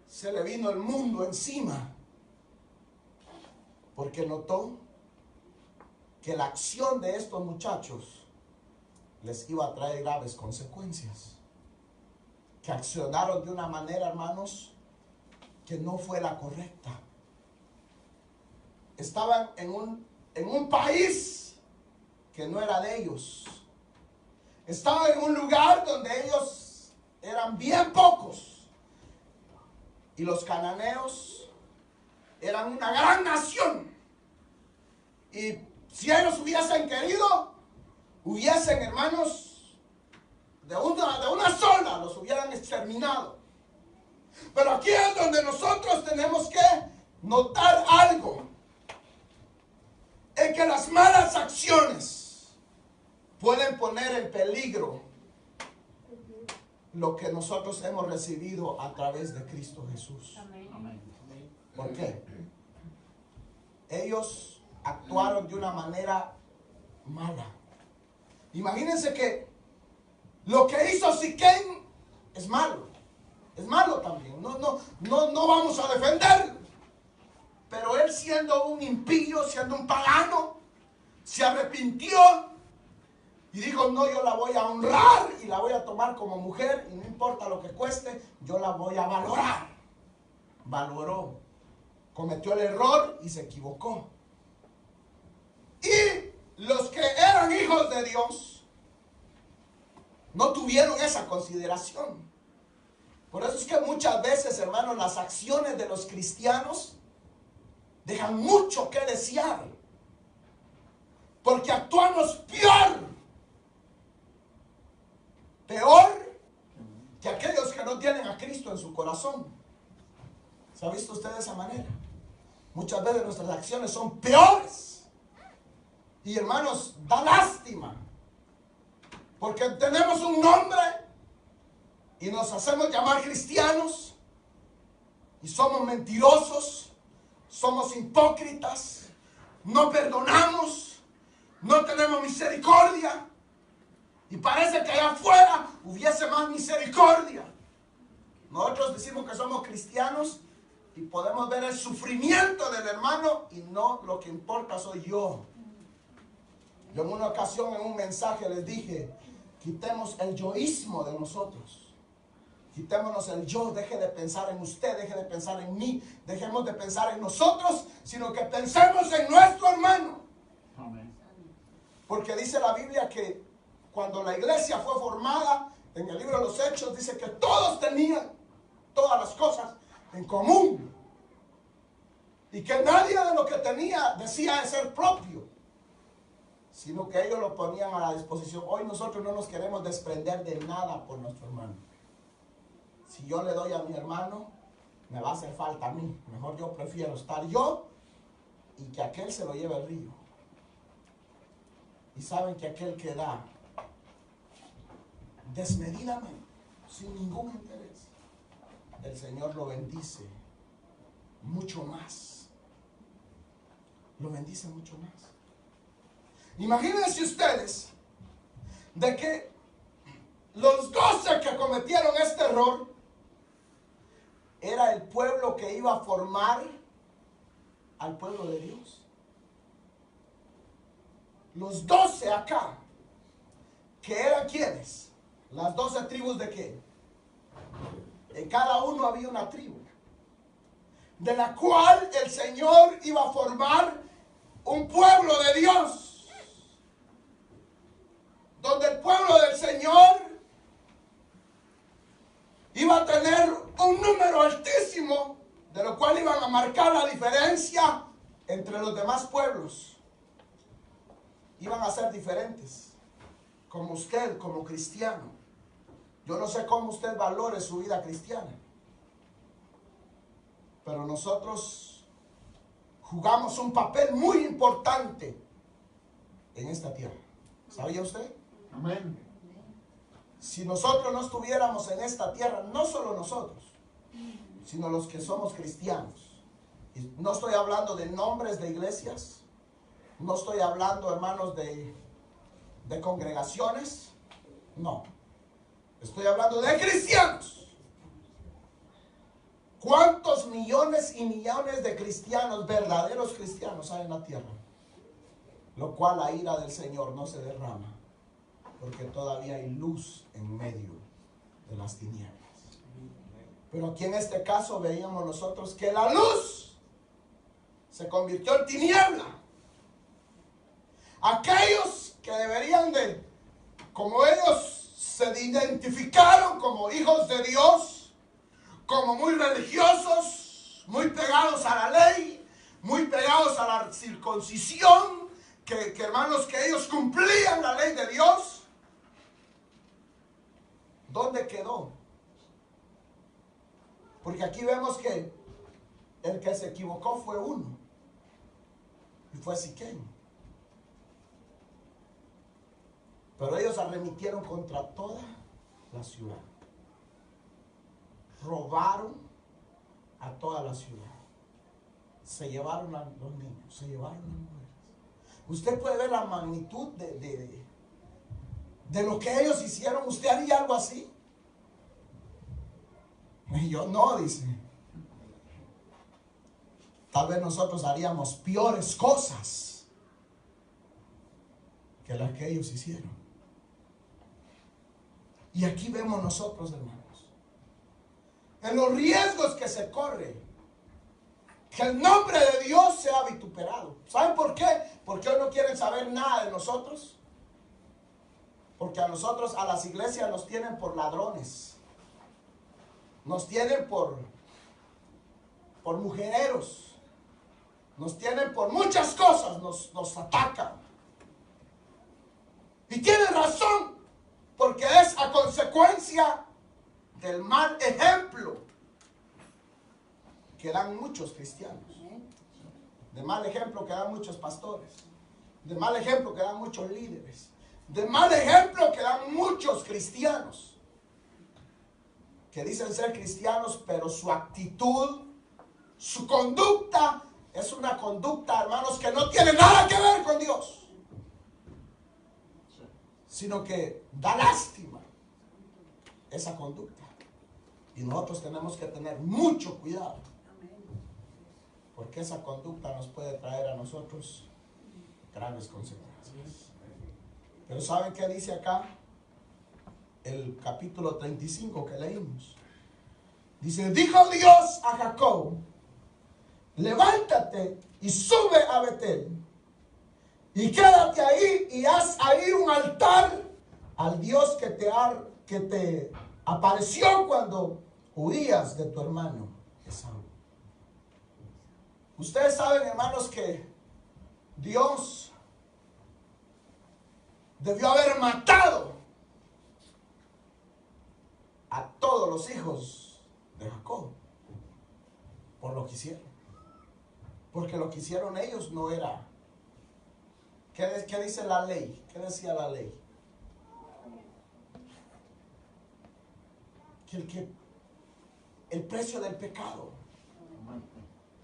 A: se le vino el mundo encima, porque notó que la acción de estos muchachos les iba a traer graves consecuencias, que accionaron de una manera, hermanos, que no fue la correcta. Estaban en un país que no era de ellos. Estaban en un lugar donde ellos eran bien pocos. Y los cananeos eran una gran nación. Y si ellos hubiesen querido, hubiesen, hermanos, de una sola, los hubieran exterminado. Pero aquí es donde nosotros tenemos que notar algo. En que las malas acciones pueden poner en peligro lo que nosotros hemos recibido a través de Cristo Jesús. ¿Por qué? Ellos actuaron de una manera mala. Imagínense que lo que hizo Siquén es malo. Es malo también. No vamos a defenderlo. Pero él, siendo un impío, siendo un pagano, se arrepintió y dijo: no, yo la voy a honrar y la voy a tomar como mujer, y no importa lo que cueste, yo la voy a valorar. Valoró. Cometió el error y se equivocó. Y los que eran hijos de Dios no tuvieron esa consideración. Por eso es que muchas veces, hermanos, las acciones de los cristianos dejan mucho que desear, porque actuamos peor que aquellos que no tienen a Cristo en su corazón. ¿Se ha visto usted de esa manera? Muchas veces nuestras acciones son peores. Y, hermanos, da lástima, porque tenemos un nombre y nos hacemos llamar cristianos y somos mentirosos. Somos hipócritas, no perdonamos, no tenemos misericordia, y parece que allá afuera hubiese más misericordia. Nosotros decimos que somos cristianos y podemos ver el sufrimiento del hermano y no lo que importa soy yo. Yo en una ocasión en un mensaje les dije: quitemos el yoísmo de nosotros. Quitémonos el yo, deje de pensar en usted, deje de pensar en mí, dejemos de pensar en nosotros, sino que pensemos en nuestro hermano. Amén. Porque dice la Biblia que cuando la iglesia fue formada, en el libro de los Hechos, dice que todos tenían todas las cosas en común. Y que nadie de lo que tenía decía de ser propio, sino que ellos lo ponían a la disposición. Hoy nosotros no nos queremos desprender de nada por nuestro hermano. Si yo le doy a mi hermano, me va a hacer falta a mí. Mejor yo prefiero estar yo y que aquel se lo lleve el río. Y saben que aquel que da desmedidamente, sin ningún interés, el Señor lo bendice mucho más. Lo bendice mucho más. Imagínense ustedes de que los 12 que cometieron este error era el pueblo que iba a formar al pueblo de Dios. Los 12 acá, que eran ¿quiénes? Las 12 tribus de qué? En cada uno había una tribu, de la cual el Señor iba a formar un pueblo de Dios, donde el pueblo del Señor iba a tener un número altísimo, de lo cual iban a marcar la diferencia entre los demás pueblos. Iban a ser diferentes, como usted, como cristiano. Yo no sé cómo usted valore su vida cristiana, pero nosotros jugamos un papel muy importante en esta tierra. ¿Sabía usted?
D: Amén.
A: Si nosotros no estuviéramos en esta tierra, no solo nosotros, sino los que somos cristianos. Y no estoy hablando de nombres de iglesias, no estoy hablando, hermanos, de congregaciones, no. Estoy hablando de cristianos. ¿Cuántos millones y millones de cristianos, verdaderos cristianos, hay en la tierra? Lo cual la ira del Señor no se derrama, porque todavía hay luz en medio de las tinieblas. Pero aquí en este caso veíamos nosotros que la luz se convirtió en tiniebla. Aquellos que deberían de, como ellos se identificaron como hijos de Dios, como muy religiosos, muy pegados a la ley, muy pegados a la circuncisión, que hermanos, que ellos cumplían la ley de Dios. ¿Dónde quedó? Porque aquí vemos que el que se equivocó fue uno, y fue Siquem. Pero ellos arremetieron contra toda la ciudad. Robaron a toda la ciudad. Se llevaron a los niños, se llevaron a las mujeres. Usted puede ver la magnitud de lo que ellos hicieron. ¿Usted haría algo así? Y yo no, dice. Tal vez nosotros haríamos peores cosas que las que ellos hicieron. Y aquí vemos nosotros, hermanos, en los riesgos que se corre, que el nombre de Dios sea vituperado. ¿Saben por qué? Porque hoy no quieren saber nada de nosotros. Porque a nosotros, a las iglesias, nos tienen por ladrones. Nos tienen por mujereros. Nos tienen por muchas cosas, nos atacan. Y tienen razón. Porque es a consecuencia del mal ejemplo que dan muchos cristianos, de mal ejemplo que dan muchos pastores, de mal ejemplo que dan muchos líderes, de mal ejemplo que dan muchos cristianos que dicen ser cristianos, pero su actitud, su conducta es una conducta, hermanos, que no tiene nada que ver con Dios, sino que da lástima esa conducta. Y nosotros tenemos que tener mucho cuidado, porque esa conducta nos puede traer a nosotros graves consecuencias. Pero ¿saben qué dice acá? El capítulo 35 que leímos. Dice, dijo Dios a Jacob, levántate y sube a Betel, y quédate ahí y haz ahí un altar al Dios que te apareció cuando huías de tu hermano Esaú. Ustedes saben, hermanos, que Dios debió haber matado a todos los hijos de Jacob por lo que hicieron. Porque lo que hicieron ellos no era... ¿Qué dice la ley? ¿Qué decía la ley? Que el precio del pecado,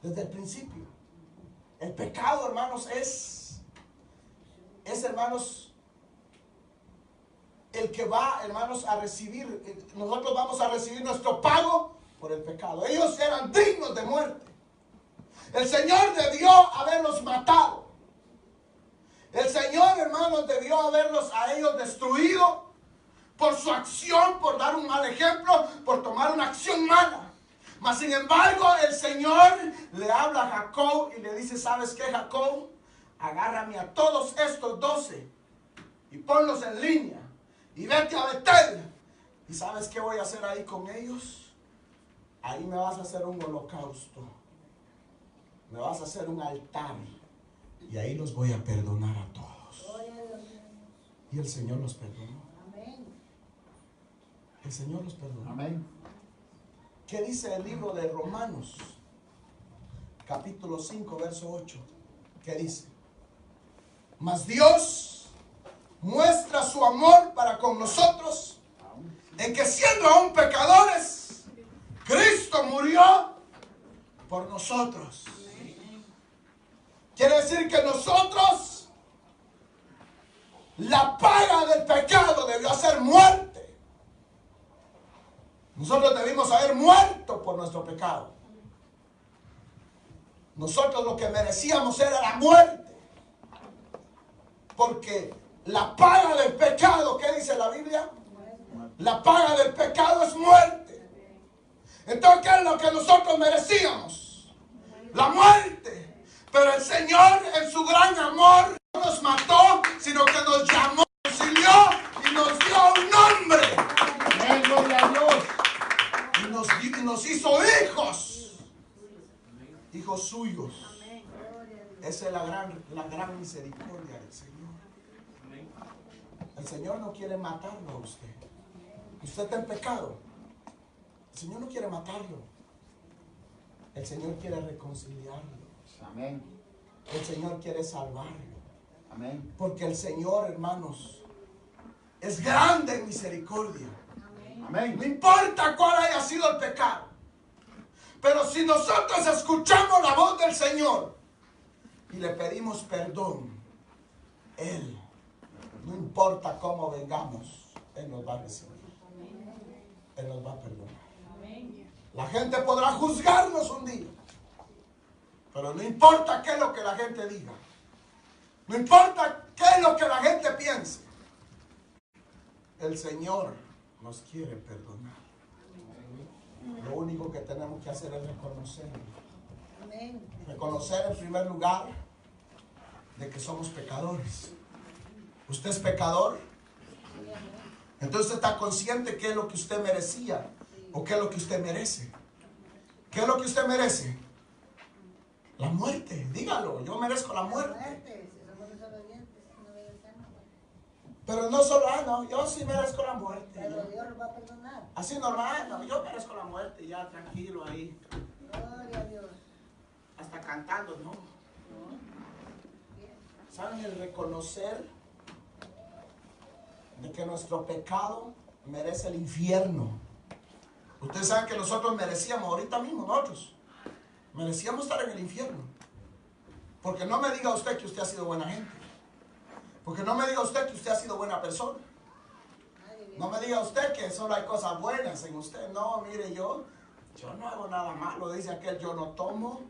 A: desde el principio, el pecado, hermanos, es hermanos, el que va, hermanos, a recibir, nosotros vamos a recibir nuestro pago por el pecado. Ellos eran dignos de muerte. El Señor debió haberlos matado. El Señor, hermanos, debió haberlos a ellos destruido por su acción, por dar un mal ejemplo, por tomar una acción mala. Mas sin embargo, el Señor le habla a Jacob y le dice, ¿sabes qué, Jacob? Agárrame a todos estos 12 y ponlos en línea y vete a Betel. ¿Y sabes qué voy a hacer ahí con ellos? Ahí me vas a hacer un holocausto. Me vas a hacer un altar. Y ahí los voy a perdonar a todos. Y el Señor los perdonó. El Señor los perdonó.
D: Amén.
A: ¿Qué dice el libro de Romanos? Capítulo 5, verso 8. ¿Qué dice? Mas Dios muestra su amor para con nosotros en que siendo aún pecadores, Cristo murió por nosotros. Quiere decir que nosotros, la paga del pecado debió ser muerte. Nosotros debimos haber muerto por nuestro pecado. Nosotros lo que merecíamos era la muerte. Porque la paga del pecado, ¿qué dice la Biblia? La paga del pecado es muerte. Entonces, ¿qué es lo que nosotros merecíamos? La muerte. Pero el Señor, en su gran amor, no nos mató, sino que nos llamó, nos auxilió y nos dio un nombre Esa es la gran misericordia del Señor. El Señor no quiere matarlo a usted. Usted está en pecado. El Señor no quiere matarlo. El Señor quiere reconciliarlo.
D: Amén.
A: El Señor quiere salvarlo.
D: Amén.
A: Porque el Señor, hermanos, es grande en misericordia.
D: Amén.
A: No importa cuál haya sido el pecado. Pero si nosotros escuchamos la voz del Señor y le pedimos perdón, Él, no importa cómo vengamos, Él nos va a recibir. Él nos va a perdonar. La gente podrá juzgarnos un día, pero no importa qué es lo que la gente diga. No importa qué es lo que la gente piense. El Señor nos quiere perdonar. Lo único que tenemos que hacer es reconocerlo.
B: Amén.
A: Reconocer en primer lugar de que somos pecadores. ¿Usted es pecador? Entonces usted está consciente qué es lo que usted merecía o qué es lo que usted merece. ¿Qué es lo que usted merece? La muerte. Dígalo, yo merezco la muerte. Pero no solo, no, yo sí merezco la muerte.
B: Pero Dios lo va a perdonar.
A: Así normal, no, yo merezco la muerte, ya tranquilo ahí.
B: Gloria a Dios.
A: Hasta cantando, ¿no? ¿Saben el reconocer de que nuestro pecado merece el infierno? Ustedes saben que nosotros merecíamos, ahorita mismo nosotros, merecíamos estar en el infierno. Porque no me diga usted que usted ha sido buena gente. Porque no me diga usted que usted ha sido buena persona. No me diga usted que solo hay cosas buenas en usted. No, mire, yo no hago nada malo. Dice aquel, yo no tomo,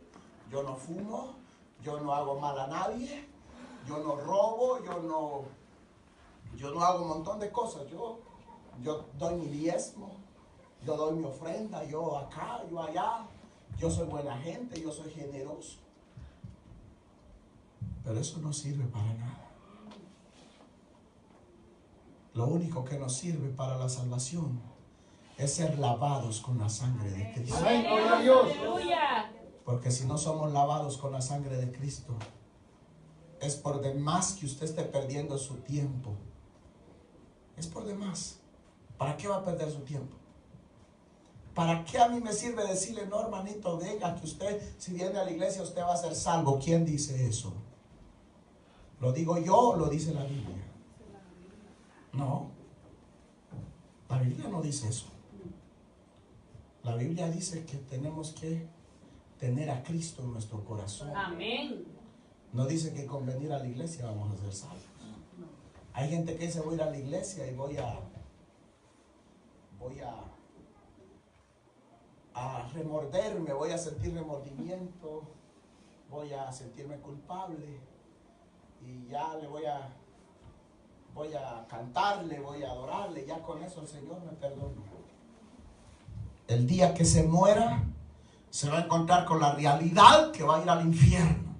A: yo no fumo, yo no hago mal a nadie, yo no robo, yo no hago un montón de cosas. Yo doy mi diezmo, yo doy mi ofrenda, yo acá, yo allá. Yo soy buena gente, yo soy generoso. Pero eso no sirve para nada. Lo único que nos sirve para la salvación es ser lavados con la sangre de Cristo.
D: Amén. Gloria a Dios.
A: Porque si no somos lavados con la sangre de Cristo, es por demás que usted esté perdiendo su tiempo. Es por demás. ¿Para qué va a perder su tiempo? ¿Para qué a mí me sirve decirle, no, hermanito, venga, que usted, si viene a la iglesia, usted va a ser salvo? ¿Quién dice eso? ¿Lo digo yo o lo dice la Biblia? No, la Biblia no dice eso. La Biblia dice que tenemos que tener a Cristo en nuestro corazón.
E: Amén.
A: No dice que con venir a la iglesia vamos a ser salvos. Hay gente que dice, voy a ir a la iglesia y voy a remorderme, voy a sentir remordimiento, voy a sentirme culpable y ya le voy a cantarle, voy a adorarle, ya con eso el Señor me perdona. El día que se muera, se va a encontrar con la realidad que va a ir al infierno.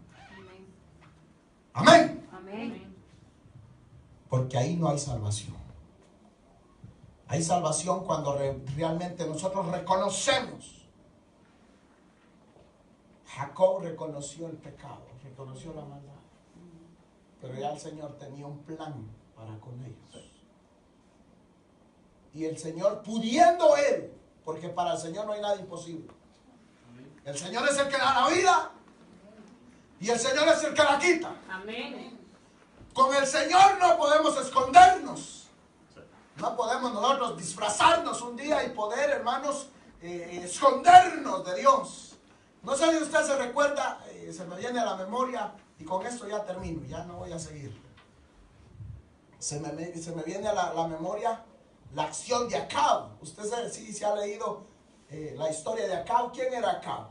A: Amén.
C: Amén.
A: Porque ahí no hay salvación. Hay salvación cuando realmente nosotros reconocemos. Jacob reconoció el pecado, reconoció la maldad. Pero ya el Señor tenía un plan para con ellos. Y el Señor, pudiendo Él, porque para el Señor no hay nada imposible. El Señor es el que da la vida y el Señor es el que la quita.
E: Amén.
A: Con el Señor no podemos escondernos. No podemos nosotros disfrazarnos un día y poder, hermanos, escondernos de Dios. No sé si usted se recuerda, se me viene a la memoria, y con esto ya termino, ya no voy a seguir. Se me viene a la memoria la acción de Acab. Usted sí se ha leído la historia de Acab. ¿Quién era Acab?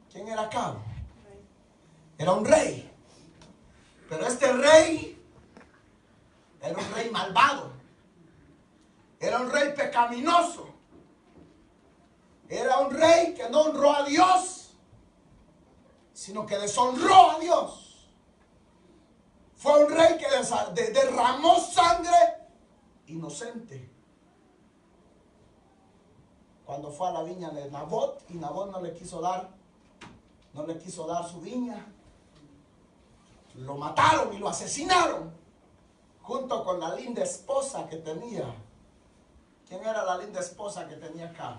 A: ¿Quién era Acab? Era un rey. Pero este rey era un rey malvado. Era un rey pecaminoso. Era un rey que no honró a Dios, sino que deshonró a Dios. Fue un rey que derramó sangre inocente. Cuando fue a la viña de Nabot, y Nabot no le quiso dar no le quiso dar su viña. Lo mataron y lo asesinaron junto con la linda esposa que tenía. ¿Quién era la linda esposa que tenía Acab?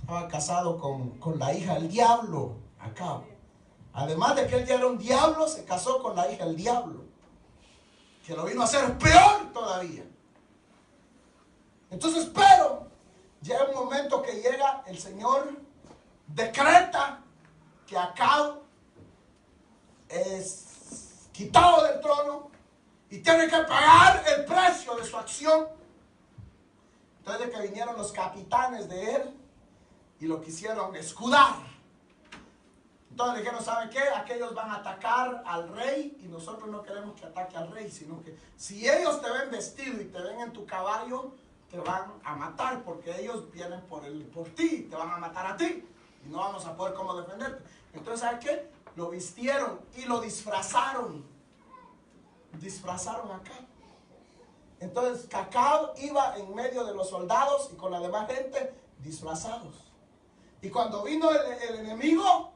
A: Estaba casado con la hija del diablo, Acab. Además de que él ya era un diablo, se casó con la hija del diablo, que lo vino a hacer peor todavía. Entonces, pero llega un momento que llega el Señor, decreta que Acab es quitado del trono y tiene que pagar el precio de su acción. Entonces que vinieron los capitanes de él y lo quisieron escudar. Entonces dijeron, ¿saben qué? Aquellos van a atacar al rey y nosotros no queremos que ataque al rey, sino que si ellos te ven vestido y te ven en tu caballo, te van a matar porque ellos vienen por ti, te van a matar a ti y no vamos a poder cómo defenderte. Entonces, ¿saben qué? Lo vistieron y lo disfrazaron. Disfrazaron a Acab. Entonces, Acab iba en medio de los soldados y con la demás gente disfrazados. Y cuando vino el enemigo,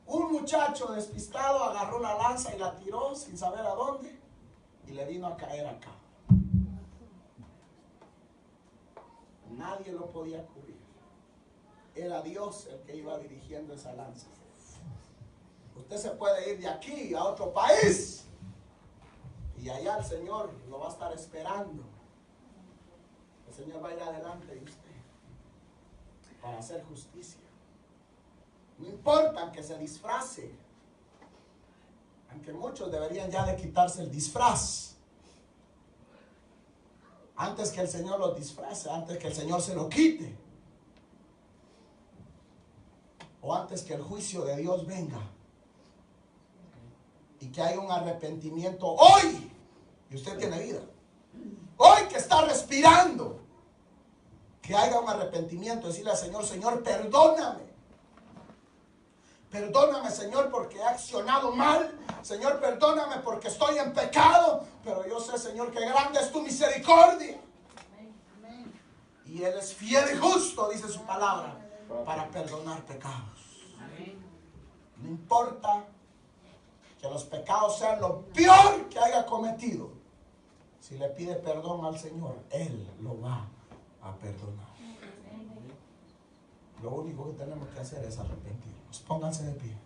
A: un muchacho despistado agarró la lanza y la tiró sin saber a dónde y le vino a caer a Acab. Nadie lo podía cubrir. Era Dios el que iba dirigiendo esa lanza. Usted se puede ir de aquí a otro país y allá el Señor lo va a estar esperando. El Señor va a ir adelante de usted para hacer justicia. No importa que se disfrace, aunque muchos deberían ya de quitarse el disfraz antes que el Señor los disfrace, antes que el Señor se lo quite, o antes que el juicio de Dios venga y que haya un arrepentimiento hoy. Y usted tiene vida hoy, que está respirando, que haya un arrepentimiento, decirle al Señor: Señor, perdóname. Perdóname, Señor, porque he accionado mal. Señor, perdóname porque estoy en pecado. Pero yo sé, Señor, que grande es tu misericordia.
B: Amén.
A: Y Él es fiel y justo, dice su palabra, para perdonar pecados. No importa que los pecados sean lo peor que haya cometido. Si le pide perdón al Señor, Él lo va a perdonar. Lo único que tenemos que hacer es arrepentirnos. Pónganse de pie.